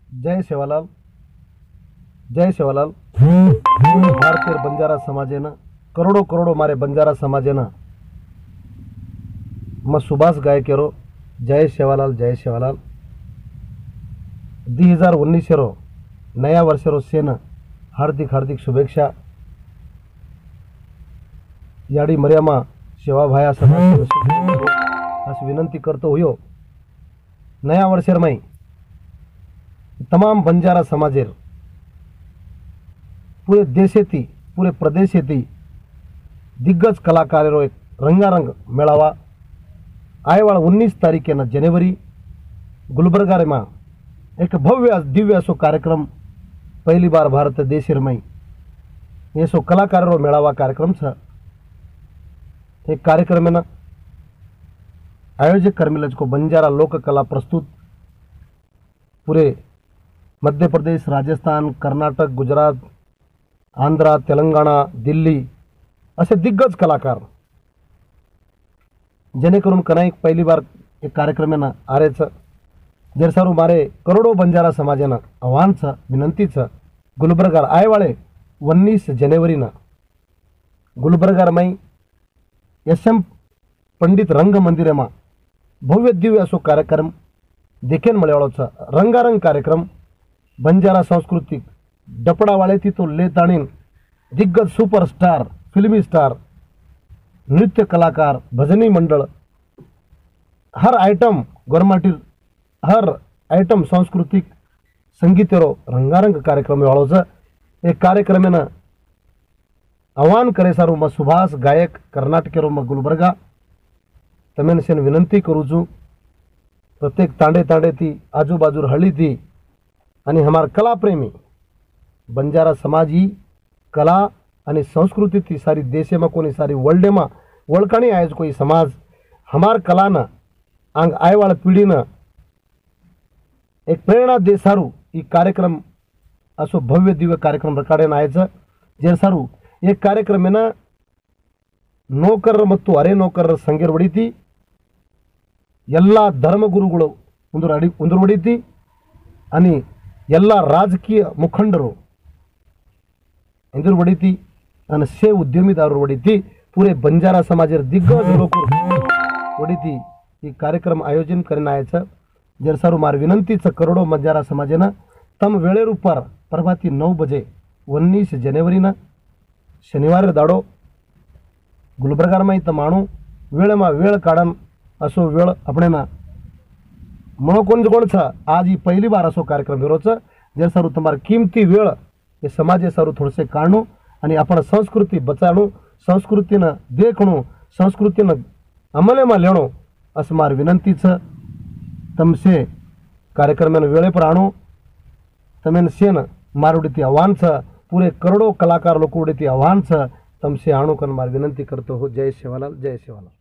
जय सेवालाल जय सेवालाल। भारतीय बंजारा समाजेनं करोडो करोडो मारे बंजारा समाजेनं मैं सुभाष गायकेरो जय सेवालाल जय सेवालाल। 2019 रो नया वर्षरो सेन हार्दिक हार्दिक शुभेच्छा। याडी मर्यामा सेवाभाया समाज अशी विनंती करतो हुयो। नया वर्षर में तमाम बंजारा समाजेर पूरे देशेती पूरे प्रदेशेती दिग्गज कलाकारों एक रंगारंग मेळावा आयवाळ 19 तारीखेनं जानेवारी गुलबर्गा में एक भव्य दिव्य असो कार्यक्रम पहली बार भारत देशेर में ये सो कलाकारों मेळावा कार्यक्रम छ। एक कार्यक्रम में आयोजक कर्मिलज को बंजारा लोक कला प्रस्तुत पूरे मध्य प्रदेश, राजस्थान, कर्नाटक, गुजरात, आंध्रा, तेलंगाणा, दिल्ली असे दिग्गज कलाकार जेणेकरून कनाई पहली बार एक कार्यक्रम में आरेच जेरसारू मारे करोडो बंजारा समाजेना आव्हान छ विनंती छ। गुलबर्गा आयवाळे 19 जानेवारी गुलबर्गा में SM पंडित रंग मंदिर में भव्य दिव्य असो कार्यक्रम देखेन मळेवाळो छ। रंगारंग कार्यक्रम बंजारा सांस्कृतिक डपडावाळे थी तो ले ताणीन दिग्गज सुपरस्टार, फिल्मी स्टार, नृत्य कलाकार, भजनी मंडल हर आइटम गोरमाटी हर आइटम सांस्कृतिक संगीतेरो रंगारंग कार्यक्रम वाळो छ। एक कार्यक्रम में आह्वान करे सारू मैं सुभाष गायक कर्नाटकेरो में गुलबर्गा तमें से विनंती करूँ छूँ प्रत्येक तांडे तांडे थी आजूबाजू हळी थी आणि हमार कला प्रेमी बंजारा समाज ही कला आणि संस्कृति थी सारी देशे में कोनी सारी वर्ल्डे में वळखाणी आयज कोई समाज हमार कला न आंग आयवाळ पीढ़ी न एक प्रेरणा दे सारू ई कार्यक्रम असो भव्य दिव्य कार्यक्रम रकाडेन आयच जे सारू एक कार्यक्रम में नौकर मत्तु अरे नौकर संगेर ಹೊಡಿತಿ ಎಲ್ಲ ಧರ್ಮಗುರುಗಳು ಉಂದರ ಹೊಡಿತಿ आणि ಎಲ್ಲ ರಾಜಕೀಯ ಮುಖಂಡರು इंदर ಹೊಡಿತಿ आणि से उद्यमीदारರು ಹೊಡಿತಿ पूरे बंजारा समाजेर दिग्गज लोक ಹೊಡಿತಿ ಈ कार्यक्रम आयोजन करना आयचं जरसारू मार विनंतीच करोडो बंजारा समाजेनं तम वेळेर उपर प्रभाती 9 बजे 19 जानेवारी शनिवार दाडो गुलबर्गा में तमाणु वेळ में वेळ काढन असो वेळ अपने मनो कोण छ आज ही पहली बार असो कार्यक्रम विरोच जर सारू तुम्हार कीमती वेळ ये समाजे सारू थोड़से काढणू आणि आपण संस्कृति बचाणू संस्कृतीनं देखणू संस्कृतीनं अमले में लेणो अस मार विनंती छ। तमसे कार्यक्रम में वेळे पर आणू तमें सेन मारुडीती आह्वान छ। पूरे करोड़ों कलाकार लोग उड़ती आह्वान छ तमसे आणु कर मार विनंती करते हो। जय सेवालाल जय सेवालाल।